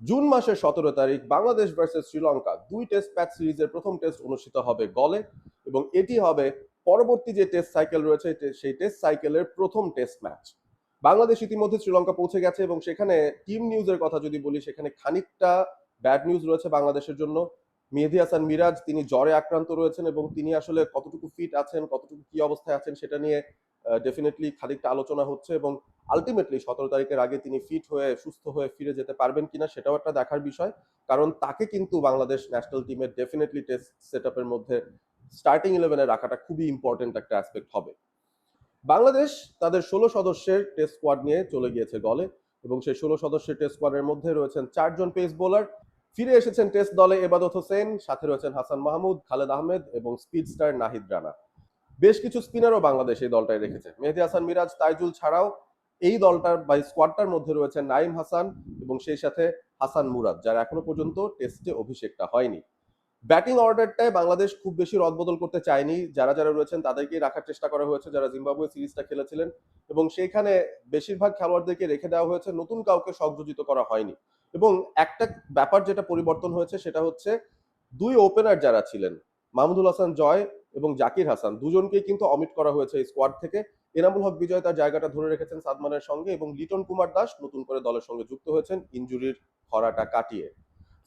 June মাসের 17 তারিখ Bangladesh versus Sri Lanka 2 test match সিরিজের প্রথম টেস্ট অনুষ্ঠিত হবে গলে, এবং এটি হবে পরবর্তী যে টেস্ট সাইকেল রয়েছে সেই টেস্ট সাইকেলের প্রথম টেস্ট ম্যাচ। বাংলাদেশ ইতিমধ্যে শ্রীলঙ্কা পৌঁছে গেছে এবং সেখানে টিম নিউজের কথা যদি বলি, সেখানে খানিকটা ব্যাড নিউজ রয়েছে বাংলাদেশের জন্য। মেহেদী হাসান মিরাজ তিনি জ্বরে আক্রান্ত রয়েছেন এবং তিনি আসলে কতটুকু ফিট আছেন, কতটুকু কি অবস্থায় আছেন সেটা নিয়ে ডেফিনেটলি খানিকটা আলোচনা হচ্ছে, এবং আলটিমেটলি 17 তারিখের আগে তিনি ফিট হয়ে সুস্থ হয়ে ফিরে যেতে পারবেন কিনা সেটাও একটা দেখার বিষয়। কারণ তাকে কিন্তু বাংলাদেশ ন্যাশনাল টিমের ডেফিনেটলি টেস্ট সেট আপের মধ্যে স্টার্টিং ইলেভেনে রাখাটা খুবই ইম্পর্টেন্ট একটা অ্যাসপেক্ট হবে। বাংলাদেশ তাদের 16 সদস্যের টেস্ট স্কোয়াড নিয়ে চলে গিয়েছে গলে, এবং সেই 16 সদস্যের টেস্ট স্কোয়াডের মধ্যে রয়েছেন 4জন পেস বোলার। ফিরে এসেছেন টেস্ট দলে এবাদত হোসেন, সাথে রয়েছেন হাসান মাহমুদ, খালেদ আহমেদ এবং স্পিড স্টার নাহিদ রানা। বেশ কিছু স্পিনারও বাংলাদেশ এই দলটায় রেখেছে। মেহেদী হাসান মিরাজ, তাইজুল ছাড়াও এই দলটার বা স্কোয়াডটার মধ্যে রয়েছে নাইম হাসান এবং সেই সাথে হাসান মুরাদ, যারা এখনো পর্যন্ত টেস্টে অভিষেকটা হয়নি। ব্যাটিং অর্ডারটায় বাংলাদেশ খুব বেশি রদবদল করতে চায়নি, যারা যারা রয়েছেন তাদেরকেই রাখার চেষ্টা করা হয়েছে, যারা জিম্বাবুয়ে সিরিজটা খেলেছিলেন, এবং সেইখানে বেশিরভাগ খেলোয়াড়দেরকে রেখে দেওয়া হয়েছে, নতুন কাউকে সংযোজিত করা হয়নি। এবং একটা ব্যাপার যেটা পরিবর্তন হয়েছে সেটা হচ্ছে দুই ওপেনার যারা ছিলেন, মাহমুদুল হাসান জয় এবং জাকির হাসান, দুজনকেই কিন্তু অমিট করা হয়েছে এই স্কোয়াড থেকে। এনামুল হক বিজয় তার জায়গাটা ধরে রেখেছেন সাদমানের সঙ্গে, এবং লিটন কুমার দাস নতুন করে দলের সঙ্গে যুক্ত হয়েছেন ইনজুরির খরাটা কাটিয়ে।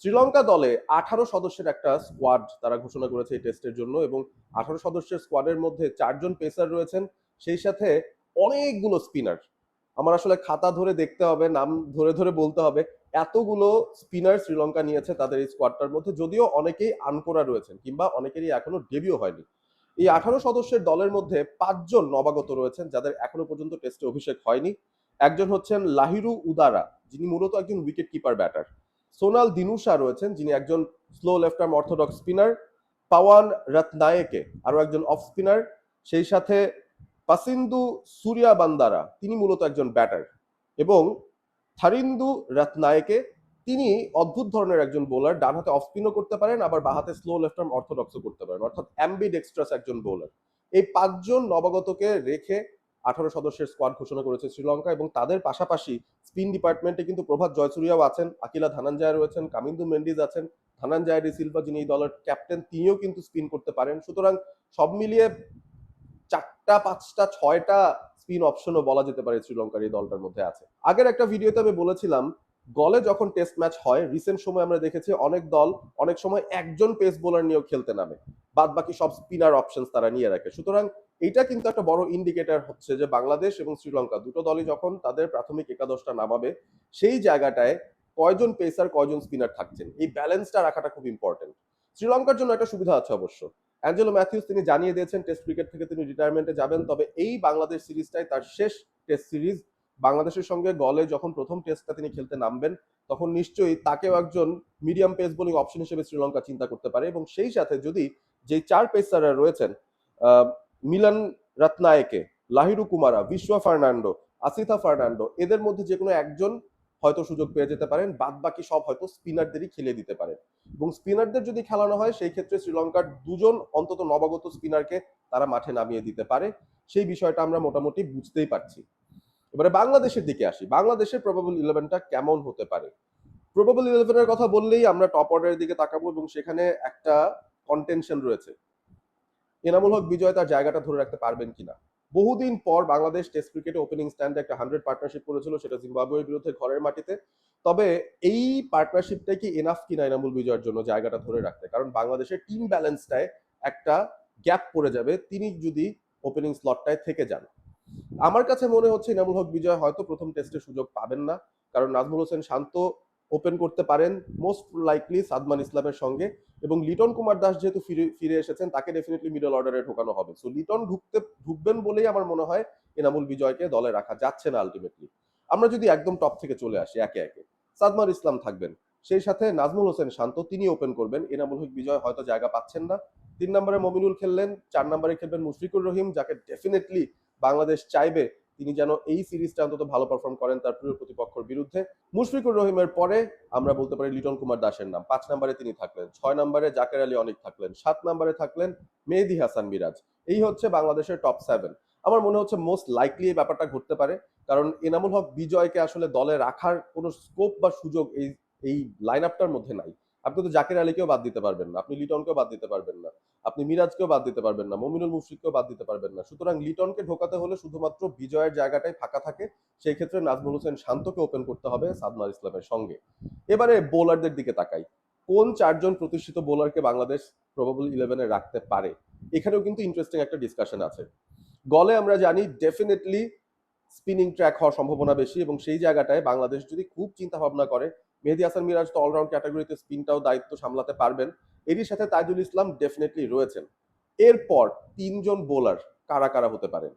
শ্রীলঙ্কা দলে 18 সদস্যের একটা স্কোয়াড তারা ঘোষণা করেছে এই টেস্টের জন্য, এবং 18 সদস্যের স্কোয়াডের মধ্যে 4জন পেসার রয়েছেন, সেই সাথে অনেকগুলো স্পিনার। আমার আসলে খাতা ধরে দেখতে হবে, নাম ধরে ধরে বলতে হবে, এতগুলো স্পিনার শ্রীলঙ্কা নিয়েছে তাদের এই স্কোয়াডটার মধ্যে, যদিও অনেকেই আনকোরা রয়েছেন কিংবা অনেকেরই এখনো ডেবিউ হয়নি। এই 18 সদস্যের দলের মধ্যে 5জন নবাগত রয়েছেন যাদের এখনো পর্যন্ত টেস্টে অভিষেক হয়নি। একজন হচ্ছেন লাহিরু উদারা, যিনি মূলত একজন wicket keeper batter. Sonal Dinusha রয়েছেন, যিনি একজন slow left arm orthodox spinner. Pawan Ratnayake আরো একজন অফ স্পিনার। সেই সাথে পাসিন্দু সুরিয়া বান্দারা, তিনি মূলত একজন ব্যাটার। এবং থারিন্দু রত্নায়েকে, তিনি অদ্ভুত ধরনের একজন বোলার, ডান হাতে অফ স্পিনও করতে পারেন, আবার বাঁ হাতে স্লো লেফট আর্ম অর্থোডক্সও করতে পারেন, অর্থাৎ অ্যাম্বিডেক্সট্রাস একজন বোলার। এই 5জন নবাগতকে রেখে 18 সদস্যের স্কোয়াড ঘোষণা করেছে শ্রীলঙ্কা, এবং তাদের পাশাপাশি স্পিন ডিপার্টমেন্টে কিন্তু প্রভাত জয়সূরিয়াও আছেন, আকিলা ধানাঞ্জয় রয়েছেন, কামিন্দু মেন্ডিজ আছেন, ধানাঞ্জয় ডি সিলভা যিনি এই দলের ক্যাপ্টেন, তিনিও কিন্তু স্পিন করতে পারেন। সুতরাং সব মিলিয়ে 4টা 5টা 6টা স্পিন অপশনও বলা যেতে পারে শ্রীলঙ্কার এই দলটার মধ্যে আছে। আগের একটা ভিডিওতে আমি বলেছিলাম, গলে যখন টেস্ট ম্যাচ হয় রিসেন্ট সময় আমরা দেখেছি অনেক দল অনেক সময় একজন পেস বোলার নিয়েও খেলতে নামে, বাদ বাকি সব স্পিনার অপশনস তারা নিয়ে রাখে। সুতরাং এটা কিন্তু একটা বড় ইন্ডিকেটর হচ্ছে যে বাংলাদেশ এবং শ্রীলঙ্কা দুটো দলই যখন তাদের প্রাথমিক একাদশটা নামাবে, সেই জায়গাটায় কয়জন পেসার কয়জন স্পিনার থাকছেন, এই ব্যালেন্সটা রাখাটা খুব ইম্পর্টেন্ট। শ্রীলঙ্কার জন্য একটা সুবিধা আছে অবশ্য, অ্যাঞ্জেলো ম্যাথিউস তিনি জানিয়ে দিয়েছেন টেস্ট ক্রিকেট থেকে তিনি রিটায়ারমেন্টে যাবেন, তবে এই বাংলাদেশ সিরিজটাই তার শেষ টেস্ট সিরিজ। বাংলাদেশের সঙ্গে গলে যখন প্রথম টেস্টটা তিনি খেলতে নামবেন, তখন নিশ্চয়ই তাকেও একজন মিডিয়াম পেস বোলিং অপশন হিসেবে শ্রীলঙ্কা চিন্তা করতে পারে, এবং সেই সাথে যদি যে 4 পেসাররা রয়েছেন, মিলান রত্নায়েকে, লাহিরু কুমারা, বিশ্বা ফার্নান্ডো, আসিথা ফার্নান্ডো, এদের মধ্যে যে কোনো একজন হয়তো সুযোগ পেয়ে যেতে পারেন, বাদ বাকি সব হয়তো স্পিনারদেরই খেলে দিতে পারে। এবং স্পিনারদের যদি খেলানো হয় সেই ক্ষেত্রে শ্রীলঙ্কার 2জন অন্তত নবাগত স্পিনারকে তারা মাঠে নামিয়ে দিতে পারে, সেই বিষয়টা আমরা মোটামুটি বুঝতেই পারছি। এবারে বাংলাদেশের দিকে আসি, বাংলাদেশের প্রবাবল ইলেভেনটা কেমন হতে পারে। প্রবাবল ইলেভেনের কথা বললেই আমরা টপ অর্ডারের দিকে তাকাবো, এবং সেখানে একটা কন্টেনশন রয়েছে, এনামুল হক বিজয় তার জায়গাটা ধরে রাখতে পারবেন কিনা। বহুদিন পর বাংলাদেশ টেস্ট ক্রিকেটে ওপেনিং স্ট্যান্ডে একটা 100 পার্টনারশিপ করেছিল, সেটা জিম্বাবুয়ের বিরুদ্ধে ঘরের মাটিতে। তবে এই পার্টনারশিপটা কি এনাফ কিনা এনামুল বিজয়ের জন্য জায়গাটা ধরে রাখতে, কারণ বাংলাদেশের টিম ব্যালেন্সটায় একটা গ্যাপ পড়ে যাবে তিনি যদি ওপেনিং স্লটটায় থেকে যান। আমার কাছে মনে হচ্ছে ইনামুল হক বিজয় হয়তো প্রথম টেস্টে সুযোগ পাবেন না, কারণ নাজমুল হোসেন শান্ত ওপেন করতে পারেন মোস্ট লাইকলি সাদমান ইসলামের সঙ্গে, এবং লিটন কুমার দাস যেহেতু ফিরে এসেছেন তাকে ডেফিনেটলি মিডল অর্ডারে ঢোকানো হবে। সো লিটন ঢুকবেন বলেই আমার মনে হয় এনামুল বিজয়কে দলে রাখা যাচ্ছে না আলটিমেটলি। আমরা যদি একদম টপ থেকে চলে আসি একে একে, সাদমান ইসলাম থাকবেন, সেই সাথে নাজমুল হোসেন শান্ত তিনি ওপেন করবেন, এনামুল হক বিজয় হয়তো জায়গা পাচ্ছেন না। 3 নম্বরে মমিনুল খেললেন, 4 নম্বরে খেলবেন মুশফিকুর রহিম, যাকে ডেফিনেটলি বাংলাদেশ চাইবে তিনি যেন এই সিরিজটা অন্তত ভালো পারফর্ম করেন তার প্রিয় প্রতিপক্ষের বিরুদ্ধে। মুশফিকুর রহিমের পরে আমরা বলতে পারি লিটন কুমার দাসের নাম, 5 নম্বরে তিনি থাকলেন। 6 নম্বরে জাকের আলী অনেক থাকলেন। 7 নম্বরে থাকলেন মেহেদী হাসান মিরাজ। এই হচ্ছে বাংলাদেশের টপ 7। আমার মনে হচ্ছে মোস্ট লাইকলি এই ব্যাপারটা ঘটতে পারে, কারণ এনামুল হক বিজয়কে আসলে দলে রাখার কোনো স্কোপ বা সুযোগ এই এই লাইন আপটার মধ্যে নাই। আপনি তো জাকের আলীকেও বাদ দিতে পারবেন না, আপনি লিটনকেও বাদ দিতে পারবেন না, আপনি মিরাজকেও বাদ দিতে পারবেন না, মমিনুল মুশফিককেও বাদ দিতে পারবেন না। সুতরাং লিটনকে ঢোকাতে হলে শুধুমাত্র বিজয়ের জায়গাটাই ফাঁকা থাকে, সেই ক্ষেত্রে নাজমুল হোসেন শান্তকে ওপেন করতে হবে সাদমান ইসলামের সঙ্গে। এবারে বোলারদের দিকে তাকাই, কোন চারজন প্রতিষ্ঠিত বোলারকে বাংলাদেশ প্রবাবল ইলেভেনে রাখতে পারে, এখানেও কিন্তু ইন্টারেস্টিং একটা ডিসকাশন আছে। গলে আমরা জানি ডেফিনেটলি স্পিনিং ট্র্যাক হওয়ার সম্ভাবনা বেশি, এবং সেই জায়গাটায় বাংলাদেশ যদি খুব চিন্তা ভাবনা করে, মেহেদী হাসান মিরাজ তো অলরাউন্ড ক্যাটাগরিতে স্পিনটাও দায়িত্ব সামলাতে পারবেন, এরই সাথে তাইজুল ইসলাম ডেফিনেটলি রয়েছেন। এরপর তিনজন বোলার কারা কারা হতে পারেন?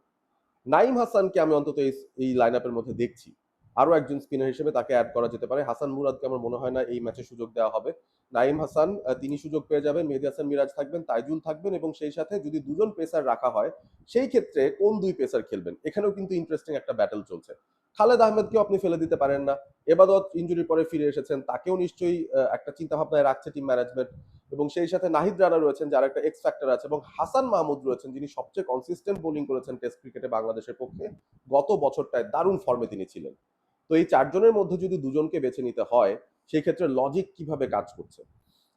নাইম হাসানকে আমি অন্তত এই লাইন আপের মধ্যে দেখছি, আরো একজন স্পিনার হিসেবে তাকে অ্যাড করা যেতে পারে। হাসান মুরাদকে আমার মনে হয় না এই ম্যাচে সুযোগ দেওয়া হবে। নাইম হাসান তিনি সুযোগ পেয়ে যাবেন, মেহেদী হাসান মিরাজ থাকবেন, তাইজুল থাকবেন, এবং সেই সাথে যদি দুজন পেসার রাখা হয় সেই ক্ষেত্রে কোন দুই পেসার খেলবেন, এখানেও কিন্তু ইন্টারেস্টিং একটা ব্যাটল চলছে। খালেদ আহমেদকেও আপনি ফেলে দিতে পারেন না, এবাদত ইনজুরির পরে ফিরে এসেছেন, তাকেও নিশ্চয়ই একটা চিন্তা ভাবনায় রাখছে টিম ম্যানেজমেন্ট, এবং সেই সাথে নাহিদ রানা রয়েছেন যার একটা এক্স ফ্যাক্টর আছে, এবং হাসান মাহমুদ রয়েছেন যিনি সবচেয়ে কনসিস্টেন্ট বোলিং করেছেন টেস্ট ক্রিকেটে বাংলাদেশের পক্ষে, গত বছরটায় দারুণ ফর্মে তিনি ছিলেন। তো এই চারজনের মধ্যে যদি দুজনকে বেছে নিতে হয়, সেই ক্ষেত্রে লজিক কিভাবে কাজ করছে?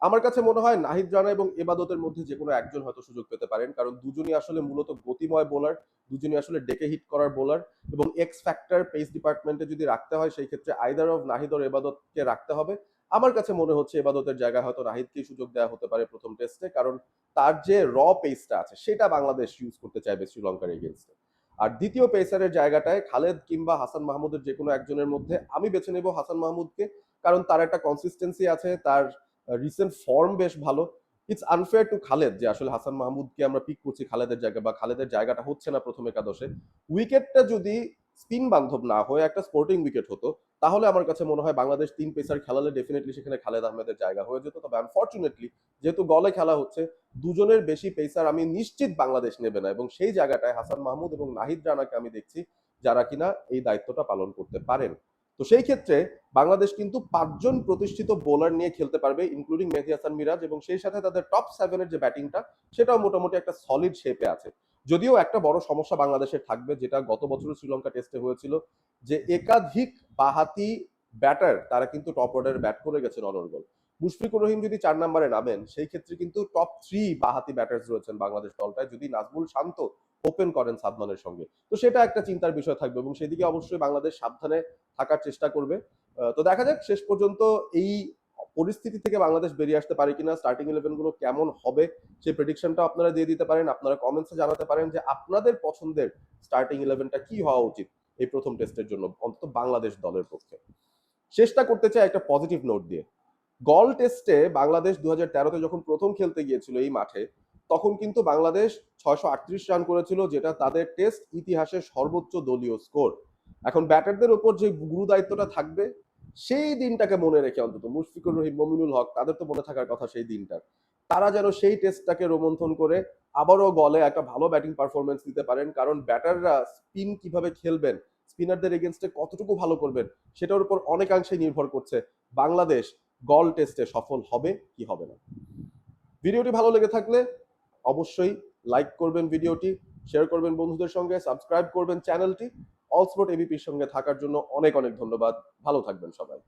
আমার কাছে মনে হয় নাহিদ রানা এবং এবাদতের মধ্যে যে কোনো একজন হয়তো সুযোগ পেতে পারেন, কারণ দুজনই আসলে মূলত গতিময় বোলার, দুজনই আসলে ডেকে হিট করার বোলার, এবং এক্স ফ্যাক্টর পেস ডিপার্টমেন্টে যদি রাখতে হয় সেই ক্ষেত্রে আইদার অফ নাহিদ আর এবাদতকে রাখতে হবে। আমার কাছে মনে হচ্ছে এবাদতের জায়গায় হয়তো নাহিদকেই সুযোগ দেওয়া হতে পারে প্রথম টেস্টে, কারণ তার যে পেসটা আছে সেটা বাংলাদেশ ইউজ করতে চাইবে শ্রীলঙ্কার এগেইনস্টে। আর দ্বিতীয় পেসারের জায়গাটায় খালেদ কিংবা হাসান মাহমুদের যে কোনো একজনের মধ্যে আমি বেছে নেব হাসান মাহমুদকে, কারণ তার একটা কনসিস্টেন্সি আছে, তার রিসেন্ট ফর্ম বেশ ভালো। ইটস আনফেয়ার টু খালেদ যে আসলে হাসান মাহমুদকে আমরা পিক করছি খালেদের জায়গা, বা খালেদের জায়গাটা হচ্ছে না প্রথম একাদশে। উইকেটটা যদি স্পিন বান্ধব না হয়ে একটা স্পোর্টিং উইকেট হতো, তাহলে আমার কাছে মনে হয় বাংলাদেশ তিন পেসার খেলালে ডেফিনেটলি সেখানে খালেদ আহমেদের জায়গা হয়ে যেত। তবে আনফর্চুনেটলি যেহেতু গলে খেলা হচ্ছে, দুজনের বেশি পেসার আমি নিশ্চিত বাংলাদেশ নেবে না, এবং সেই জায়গাটায় হাসান মাহমুদ এবং নাহিদ রানাকে আমি দেখছি যারা কিনা এই দায়িত্বটা পালন করতে পারেন। তো সেই ক্ষেত্রে বাংলাদেশ কিন্তু পাঁচজন প্রতিষ্ঠিত বোলার নিয়ে খেলতে পারবে, ইনক্লুডিং মেহেদী হাসান মিরাজ, এবং সেই সাথে তাদের টপ সেভেনের যে ব্যাটিংটা সেটাও মোটামুটি একটা সলিড শেপে আছে। যদিও একটা বড় সমস্যা বাংলাদেশের থাকবে, যেটা গত বছর শ্রীলঙ্কা টেস্টে হয়েছিল, যে একাধিক বাহাতি ব্যাটার তারা কিন্তু টপ অর্ডারে ব্যাট করে গেছেন অনর্গল। মুশফিকুর রহিম যদি 4 নম্বরে নামেন, সেই ক্ষেত্রে কিন্তু টপ 3 বাহাতি ব্যাটার্স রয়েছেন বাংলাদেশ দলটায়, যদি নাজমুল শান্ত ওপেন করেন সাদমানের সঙ্গে। তো সেটা একটা চিন্তার বিষয় থাকবে, এবং সেদিকে অবশ্যই বাংলাদেশ সাবধানে থাকার চেষ্টা করবে। তো দেখা যাক শেষ পর্যন্ত এই পরিস্থিতি থেকে বাংলাদেশ বেরিয়ে আসতে পারে কিনা, স্টার্টিং ইলেভেন গুলো কেমন হবে সেই প্রেডিকশনটা আপনারা দিয়ে দিতে পারেন। আপনারা কমেন্টসে জানাতে পারেন যে আপনাদের পছন্দের স্টার্টিং ইলেভেনটা কি হওয়া উচিত এই প্রথম টেস্টের জন্য, অন্তত বাংলাদেশ দলের পক্ষে। শেষটা করতে চাই একটা পজিটিভ নোট দিয়ে। গল টেস্টে বাংলাদেশ 2013-তে যখন প্রথম খেলতে গিয়েছিল এই মাঠে, তখন কিন্তু বাংলাদেশ 638 রান করেছিল, যেটা তাদের টেস্ট ইতিহাসের সর্বোচ্চ দলীয় স্কোর। এখন ব্যাটারদের ওপর যে গুরু দায়িত্বটা থাকবে, সেই দিনটাকে মনে রেখে অন্তত মুশফিকুর রহিম, মমিনুল হক, তাদের তো মনে থাকার কথা সেই দিনটার, তারা যেন সেই টেস্টটাকে রোমন্থন করে আবারও গলে একটা ভালো ব্যাটিং পারফরমেন্স দিতে পারেন, কারণ ব্যাটাররা স্পিন কিভাবে খেলবেন, স্পিনারদের এগেনস্টে কতটুকু ভালো করবেন, সেটার উপর অনেকাংশেই নির্ভর করছে বাংলাদেশ গল টেস্টে সফল হবে কি হবে না। ভিডিওটি ভালো লেগে থাকলে অবশ্যই লাইক করবেন ভিডিওটি, শেয়ার করবেন বন্ধুদের সঙ্গে, সাবস্ক্রাইব করবেন চ্যানেলটি। অল স্পোর্ট এবিপির সঙ্গে থাকার জন্য অনেক অনেক ধন্যবাদ। ভালো থাকবেন সবাই।